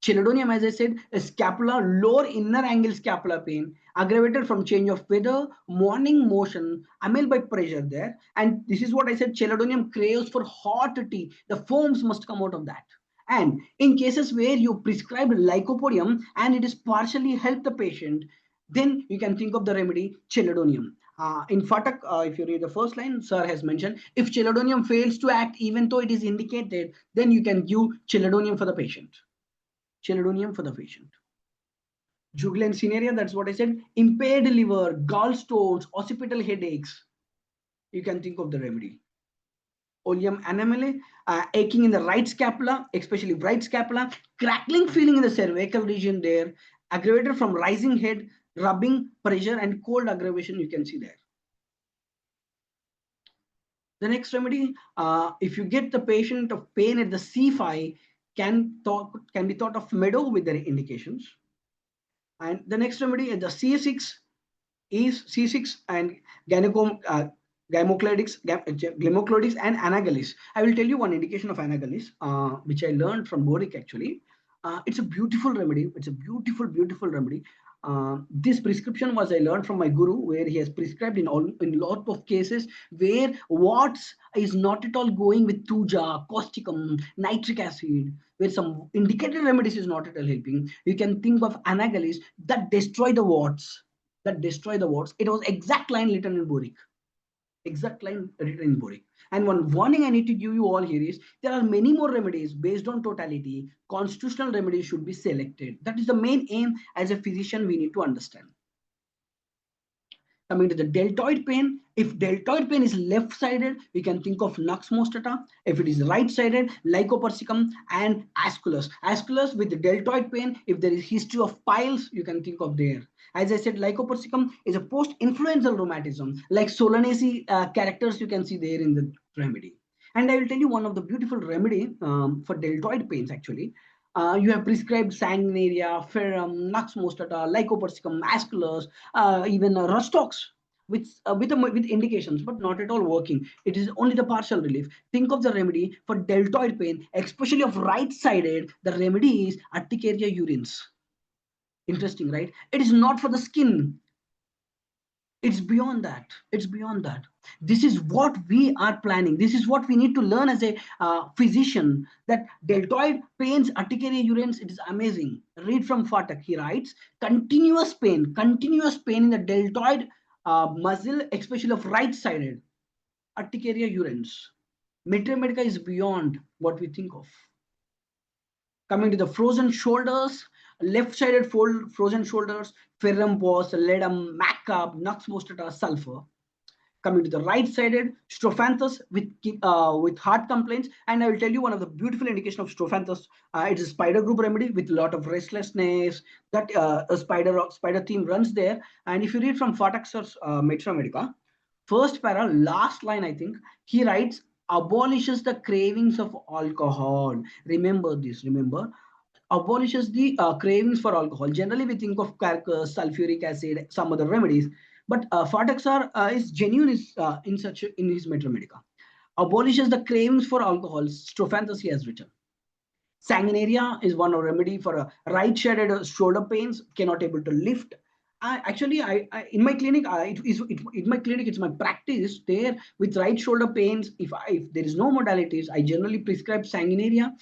Chelidonium, as I said, a scapular, lower inner angle scapular pain, aggravated from change of weather, morning motion, amyl by pressure there. And this is what I said, Chelidonium craves for hot tea. The foams must come out of that. And in cases where you prescribe lycopodium and it is partially helped the patient, then you can think of the remedy Chelidonium. In Phatak, if you read the first line, sir has mentioned, if Chelidonium fails to act even though it is indicated, then you can give Chelidonium for the patient. Chelidonium for the patient. Jugular cinerea, that's what I said. Impaired liver, gallstones, occipital headaches. You can think of the remedy. Oleum anamale, aching in the right scapula, especially right scapula, crackling feeling in the cervical region there, aggravated from rising head, rubbing, pressure, and cold aggravation you can see there. The next remedy, if you get the patient of pain at the C5, can be thought of Medo with their indications. And the next remedy is the C6 is C6 and gymocladics and anagalis. I will tell you one indication of anagalis, which I learned from Boric actually. It's a beautiful remedy. It's a beautiful remedy. This prescription was I learned from my guru, where he has prescribed in lot of cases where warts is not at all going with tuja, causticum, nitric acid, where some indicated remedies is not at all helping. You can think of anagalis that destroy the warts. It was exact line written in Boric. And one warning I need to give you all here is there are many more remedies based on totality. Constitutional remedies should be selected. That is the main aim as a physician we need to understand. Coming to the deltoid pain, if deltoid pain is left-sided, we can think of nux mostata. If it is right-sided, lycopersicum and asculus. Asculus with the deltoid pain, if there is history of piles, you can think of there. As I said, lycopersicum is a post-influenzal rheumatism, like Solanaceae characters you can see there in the remedy. And I will tell you one of the beautiful remedy for deltoid pains actually. You have prescribed sanguinaria, ferrum, nux mostata, lycopersicum, asculus, even rustox with indications, but not at all working. It is only the partial relief. Think of the remedy for deltoid pain, especially of right-sided. The remedy is urticaria urens. Interesting, right? It is not for the skin. It's beyond that. This is what we are planning. This is what we need to learn as a physician, that deltoid pains, urticaria urens, it is amazing. Read from Phatak. He writes, continuous pain in the deltoid muscle, especially of right-sided, urticaria urens. Materia medica is beyond what we think of. Coming to the frozen shoulders, left-sided frozen shoulders, ferrum pos, ledum, macab, nux mostata, sulfur. Coming to the right-sided, strophanthus with heart complaints. And I will tell you one of the beautiful indication of strophanthus. It's a spider group remedy with a lot of restlessness. That a spider theme runs there. And if you read from Phatak sir's Materia Medica, first para, last line, I think, he writes, abolishes the cravings of alcohol. Remember this, abolishes the cravings for alcohol. Generally, we think of sulfuric acid, some other remedies, but Phatak sir is genuine in his Materia Medica. Abolishes the cravings for alcohol. Strophanthus he has written. Sanguinaria is one remedy for a right-sided shoulder pains, cannot able to lift. Actually, in my clinic, in my clinic, it's my practice there with right shoulder pains. If there is no modalities, I generally prescribe sanguinaria.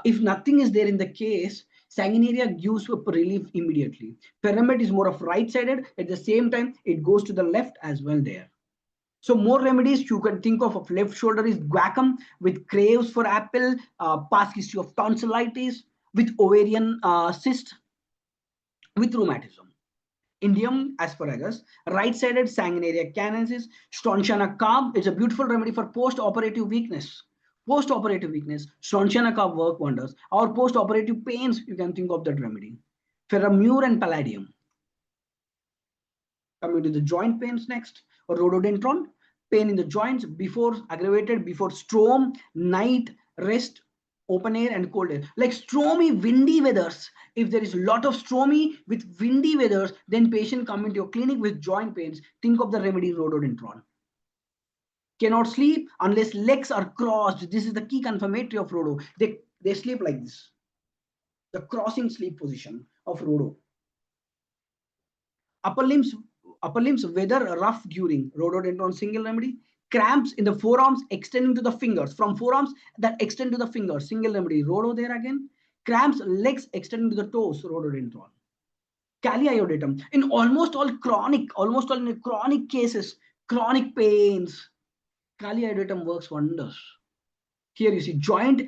If nothing is there in the case, sanguinaria gives relief immediately. Pyramid is more of right-sided. At the same time, it goes to the left as well there. So more remedies you can think of left shoulder is guacum with craves for apple, past history of tonsillitis, with ovarian cyst, with rheumatism. Indium asparagus, right-sided sanguinaria canesis, strontiana carb. It's a beautiful remedy for post-operative weakness. Post-operative weakness, strontiana carb work wonders. Or post-operative pains, you can think of that remedy. Ferramure and palladium. Coming to the joint pains next, or rhododendron, pain in the joints before aggravated, before storm, night, rest, open air and cold air. Like stormy, windy weathers. If there is a lot of stormy with windy weathers, then patient come into your clinic with joint pains. Think of the remedy rhododendron. Cannot sleep unless legs are crossed. This is the key confirmatory of rhodo. They sleep like this. The crossing sleep position of rhodo. Upper limbs weather rough during rhododendron single remedy. Cramps in the forearms extending to the fingers, from forearms that extend to the fingers, single remedy, rhodo there again. Cramps legs extending to the toes, rhododendron. Kali iodatum in almost all chronic cases, chronic pains, Kali iodatum works wonders. Here you see joint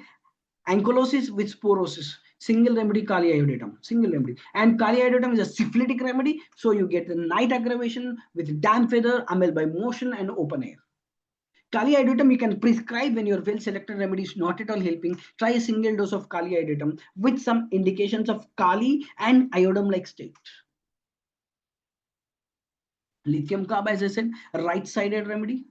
ankylosis with sporosis, single remedy Kali iodatum, single remedy. And Kali iodatum is a syphilitic remedy, so you get the night aggravation with damp weather, amel by motion and open air. Kali iodatum you can prescribe when your well-selected remedy is not at all helping. Try a single dose of Kali iodatum with some indications of Kali and iodum-like state. Lithium carb, as I said, right-sided remedy.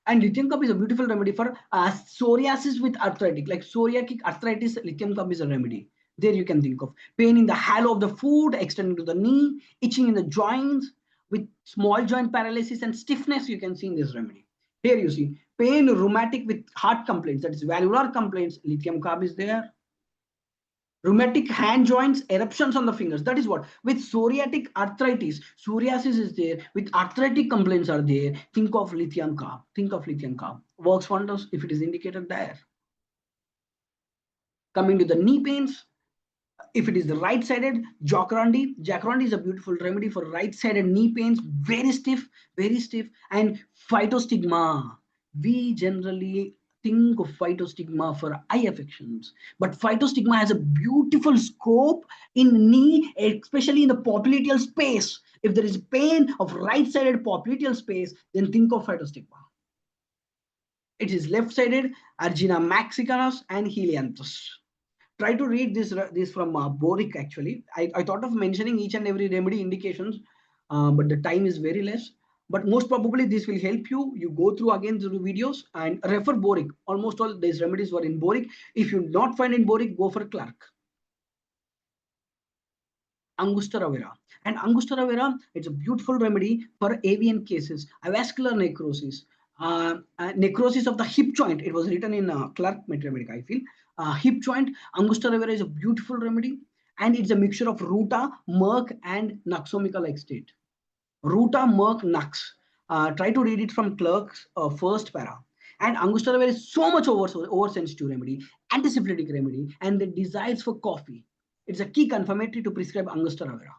And lithium carb is a beautiful remedy for psoriasis with arthritic, like psoriatic arthritis. Lithium carb is a remedy. There you can think of pain in the hollow of the foot, extending to the knee, itching in the joints, with small joint paralysis and stiffness. You can see in this remedy. Here you see pain, rheumatic with heart complaints, that is valvular complaints. Lithium carb is there. Rheumatic hand joints, eruptions on the fingers. That is what with psoriatic arthritis, psoriasis is there. With arthritic complaints are there. Think of lithium carb. Think of lithium carb. Works wonders if it is indicated there. Coming to the knee pains, if it is the right-sided, Jacarandi. Jacarandi is a beautiful remedy for right-sided knee pains. Very stiff, and phytostigma. We generally think of phytostigma for eye affections, but phytostigma has a beautiful scope in knee, especially in the popliteal space. If there is pain of right-sided popliteal space, then think of phytostigma. It is left-sided, Argina mexicanus and Helianthus. Try to read this from Boric. Actually, I thought of mentioning each and every remedy indications, but the time is very less. But most probably this will help you. You go through again through videos and refer Boric. Almost all these remedies were in Boric. If you not find in Boric, go for Clark. Angustura vera. And Angustura vera, it's a beautiful remedy for avian cases, avascular necrosis, necrosis of the hip joint. It was written in Clark Metamedica, I feel. Hip joint, Angustura vera is a beautiful remedy, and it's a mixture of Ruta, Merck, and Naxomica like state. Ruta, Merck, Nux. Try to read it from Clark's first para. And Angustura vera is so much oversensitive remedy, antisyphilitic remedy, and the desires for coffee. It's a key confirmatory to prescribe Angustura vera.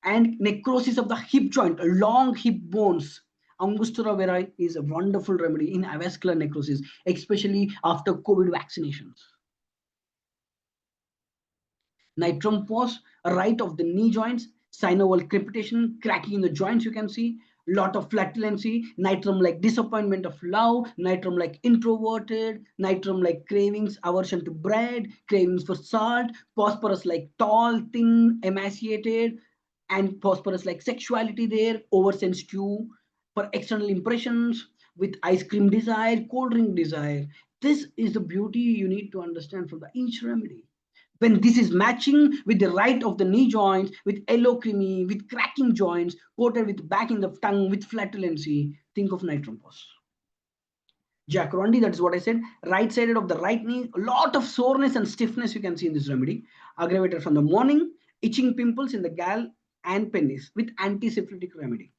And necrosis of the hip joint, long hip bones. Angustura vera is a wonderful remedy in avascular necrosis, especially after COVID vaccinations. Nitrum pos, right of the knee joints, synovial crepitation, cracking in the joints, you can see. Lot of flatulency, nitrum like disappointment of love, nitrum like introverted, nitrum like cravings, aversion to bread, cravings for salt, phosphorus like tall, thin, emaciated, and phosphorus like sexuality there, oversensitive for external impressions, with ice cream desire, cold drink desire. This is the beauty you need to understand from the each remedy. When this is matching with the right of the knee joints, with yellow creamy, with cracking joints, coated with back in the tongue, with flatulency, think of nitrum pos. Jack Rondi, that's what I said. Right sided of the right knee, a lot of soreness and stiffness you can see in this remedy. Aggravated from the morning, itching pimples in the gall and penis with antisyphilitic remedy.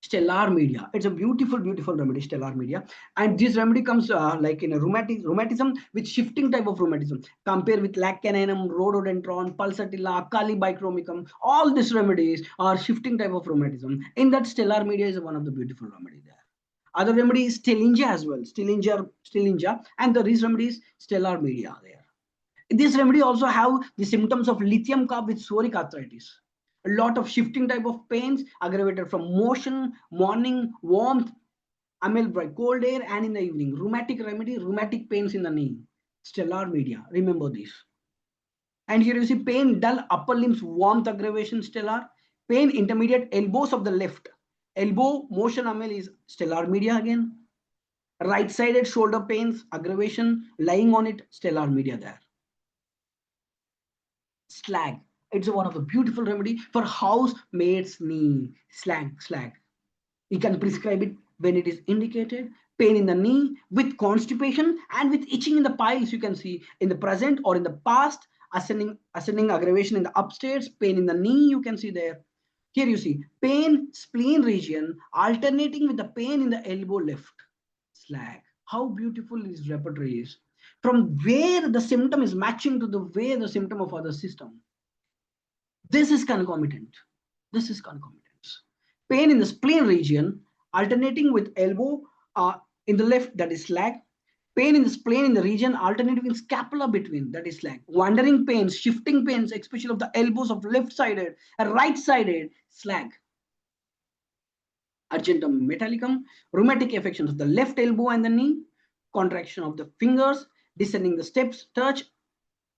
Stellar media. It's a beautiful, beautiful remedy, stellar media. And this remedy comes like in a rheumatism with shifting type of rheumatism. Compare with lac caninum, rhododendron, pulsatilla, kali bichromicum. All these remedies are shifting type of rheumatism. In that, stellar media is one of the beautiful remedy there. Other remedy is Stellingia as well. Stellingia, and the remedy is stellar media there. This remedy also have the symptoms of lithium carb with psoriatic arthritis. A lot of shifting type of pains aggravated from motion, morning, warmth, by cold air, and in the evening. Rheumatic remedy, rheumatic pains in the knee. Stellar media. Remember this. And here you see pain, dull upper limbs, warmth aggravation, stellar. Pain, intermediate elbows of the left. Elbow motion is stellar media again. Right-sided shoulder pains, aggravation, lying on it, stellar media there. Slag. It's one of the beautiful remedy for housemaid's knee. Slag. You can prescribe it when it is indicated. Pain in the knee with constipation and with itching in the piles, you can see in the present or in the past. Ascending aggravation in the upstairs, pain in the knee, you can see there. Here you see pain, spleen region, alternating with the pain in the elbow left. Slag. How beautiful this repertoire is. From where the symptom is matching to the way the symptom of other system. This is concomitant. This is concomitance. Pain in the spleen region, alternating with elbow in the left, that is slag. Pain in the spleen in the region, alternating with scapula between, that is slag. Wandering pains, shifting pains, especially of the elbows of left-sided and right-sided, slag. Argentum metallicum, rheumatic affections of the left elbow and the knee, contraction of the fingers, descending the steps, touch,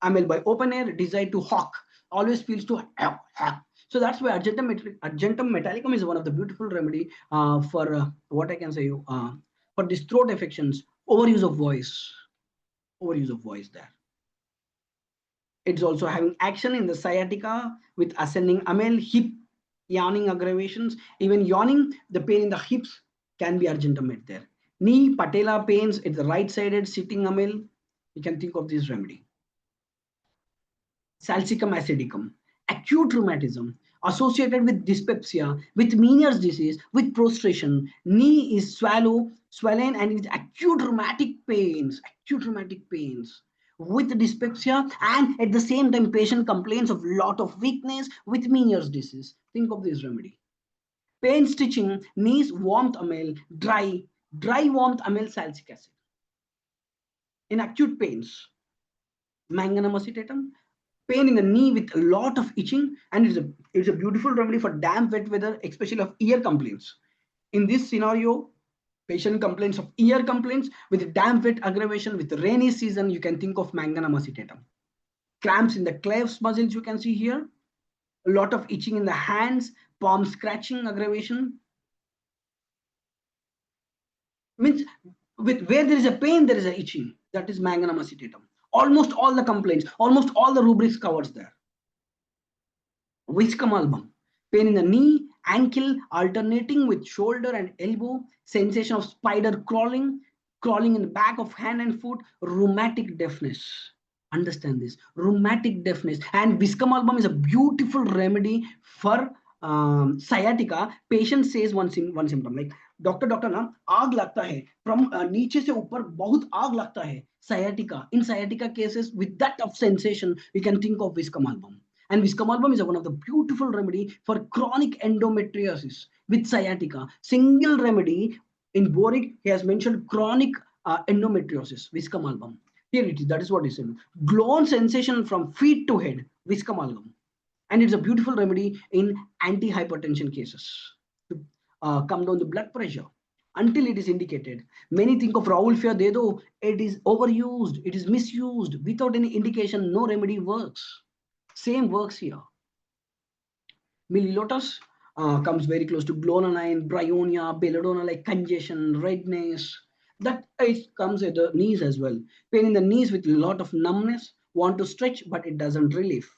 by open air, desire to hawk, always feels to hawk. So that's why Argentum metallicum is one of the beautiful remedy for what I can say for these throat affections, overuse of voice there. It's also having action in the sciatica with ascending amel, hip yawning aggravations. Even yawning, the pain in the hips can be Argentum met there. Knee, patella pains, it's the right-sided sitting amel. You can think of this remedy. Salsicum acidicum, acute rheumatism associated with dyspepsia, with Meniere's disease, with prostration. Knee is swollen and with acute rheumatic pains with dyspepsia, and at the same time patient complains of lot of weakness with Meniere's disease. Think of this remedy. Pain stitching, knees, warmth amel, dry warmth amel, salsic acid. In acute pains, manganum acetatum. Pain in the knee with a lot of itching, and it's a beautiful remedy for damp wet weather, especially of ear complaints. In this scenario, patient complains of ear complaints with damp wet aggravation with rainy season, you can think of manganum acetatum. Cramps in the clefts muscles, you can see here. A lot of itching in the hands, palm scratching aggravation. Means with where there is a pain, there is a itching. That is manganum acetatum. Almost all the complaints, almost all the rubrics covers there. Viscum album, pain in the knee, ankle, alternating with shoulder and elbow, sensation of spider crawling in the back of hand and foot, rheumatic deafness. Understand this, rheumatic deafness. And viscum album is a beautiful remedy for sciatica. Patient says one symptom like doctor ना आग लगता है from नीचे से ऊपर बहुत आग लगता है sciatica. In sciatica cases with that of sensation, we can think of viscum album. And viscum album is one of the beautiful remedy for chronic endometriosis with sciatica. Single remedy in Boric, he has mentioned chronic endometriosis, viscum album. Here it is, that is what he said. Glow sensation from feet to head, viscum album. And it's a beautiful remedy in anti-hypertension cases to come down the blood pressure until it is indicated. Many think of Raoulfia Dedo, it is overused, it is misused. Without any indication, no remedy works. Same works here. Millilotus comes very close to glononine, bryonia, belladonna like congestion, redness. That comes at the knees as well. Pain in the knees with a lot of numbness, want to stretch, but it doesn't relieve.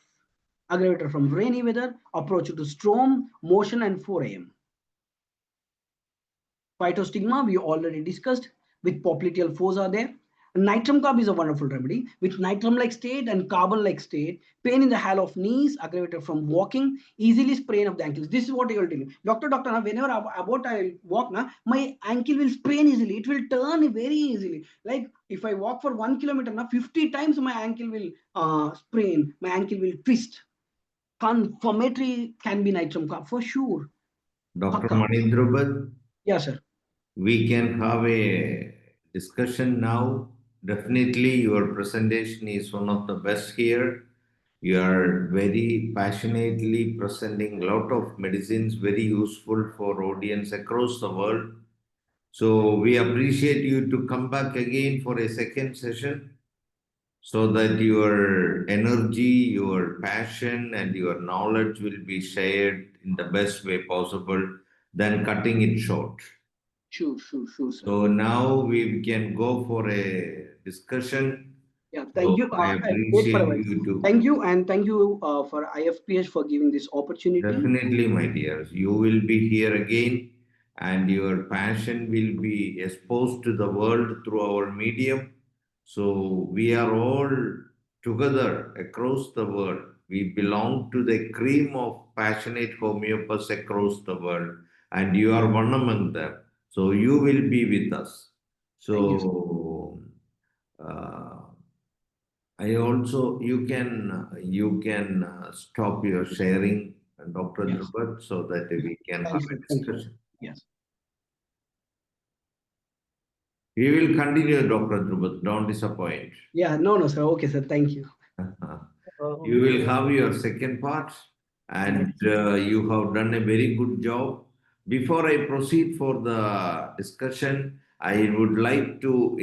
Aggravator from rainy weather, approach to storm, motion, and 4 a.m. Phytostigma, we already discussed, with popliteal fossa there. Nitrum carb is a wonderful remedy with nitrum-like state and carbon-like state. Pain in the hall of knees aggravated from walking, easily sprain of the ankles. This is what I will tell you, doctor. Now, whenever about I walk, now my ankle will sprain easily. It will turn very easily. Like if I walk for 1 kilometer, now 50 times my ankle will sprain. My ankle will twist. Confirmatory can be nitrum carb for sure. Dr. Pakka. Manindrupath, Yeah, sir. we can have a discussion now. Definitely, your presentation is one of the best here. You are very passionately presenting a lot of medicines, very useful for audience across the world. So we appreciate you to come back again for a second session so that your energy, your passion, and your knowledge will be shared in the best way possible than cutting it short. Sure, sir. So now we can go for a discussion. Yeah, thank So you. I Wait for a appreciate while. you to. Thank you, and thank you for IFPH for giving this opportunity. Definitely, my dears. You will be here again, and your passion will be exposed to the world through our medium. So we are all together across the world. We belong to the cream of passionate homeopaths across the world, and you are one among them. So you will be with us. Thank you, sir. So I also you can stop your sharing, Dr. Yes. Drupat, so that we can Thank have you. a Thank you. discussion. Yes. We will continue, Dr. Drupat. Don't disappoint. Yeah. No, sir. Okay, sir. Thank you. You will have your second part, and you have done a very good job. Before I proceed for the discussion, I would like to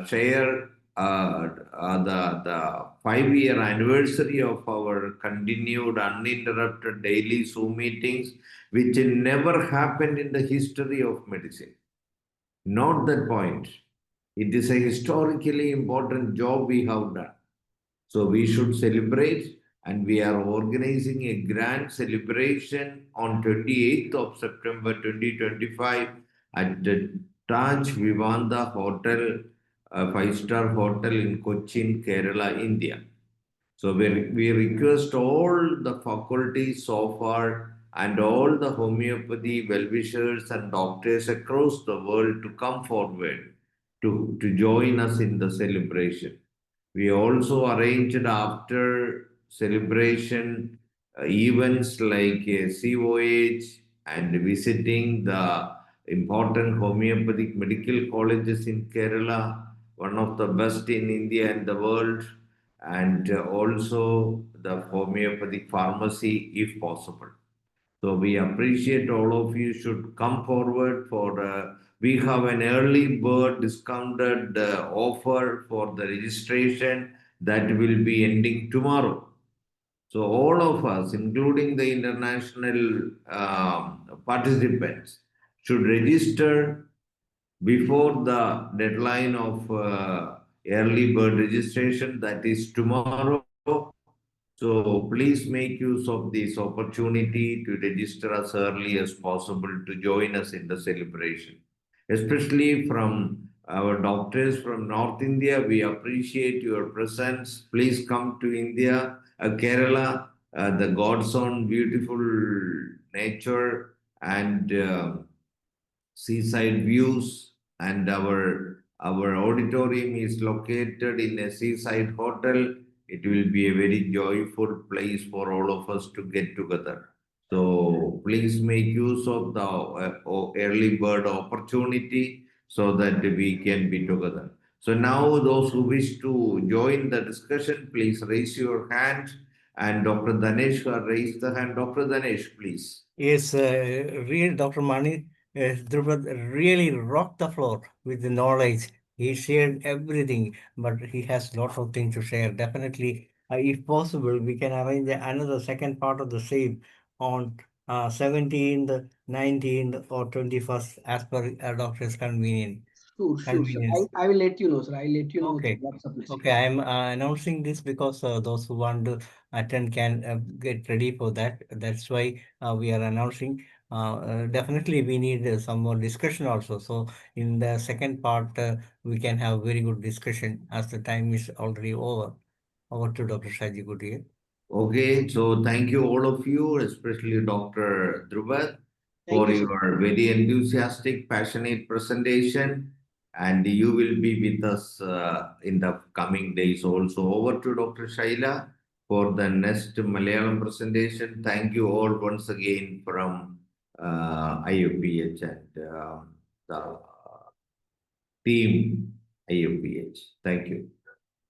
share the 5-year anniversary of our continued uninterrupted daily Zoom meetings, which never happened in the history of medicine. Not that point. It is a historically important job we have done. So we should celebrate, and we are organizing a grand celebration on 28th of September 2025 at the Taj Vivanta Hotel, a five-star hotel in Cochin, Kerala, India. So we request all the faculties so far and all the homeopathy well-wishers and doctors across the world to come forward to join us in the celebration. We also arranged after celebration events like a COH and visiting the important homeopathic medical colleges in Kerala, one of the best in India and the world, and also the homeopathic pharmacy if possible. So we appreciate all of you should come forward for we have an early bird discounted offer for the registration that will be ending tomorrow. So all of us, including the international participants, should register before the deadline of early bird registration, that is tomorrow. So please make use of this opportunity to register as early as possible to join us in the celebration. Especially from our doctors from North India, we appreciate your presence. Please come to India, Kerala, the God's own beautiful nature and seaside views, and our auditorium is located in a seaside hotel. It will be a very joyful place for all of us to get together. So please make use of the early bird opportunity so that we can be together. So now those who wish to join the discussion, please raise your hand. And Dr. Danesh raised the hand. Dr. Danesh, please. Yes, real Dr. Mani Drupad really rocked the floor with the knowledge. He shared everything, but he has lots of things to share. Definitely, if possible, we can arrange another second part of the same on 17th, 19th, or 21st, as per a doctor's convenience. Sure. I will let you know, sir. I'll let you know through Okay. WhatsApp message. Okay, I'm announcing this because those who want to attend can get ready for that. That's why we are announcing. Definitely we need some more discussion also. So in the second part, we can have very good discussion as the time is already over. Over to Dr. Shaji Goodyear. Okay, so thank you all of you, especially Dr. Dhruvat, Thank for you, sir. your very enthusiastic, passionate presentation. And you will be with us in the coming days also. Over to Dr. Shaila for the next Malayalam presentation. Thank you all once again from IFPH and the team IFPH. Thank you.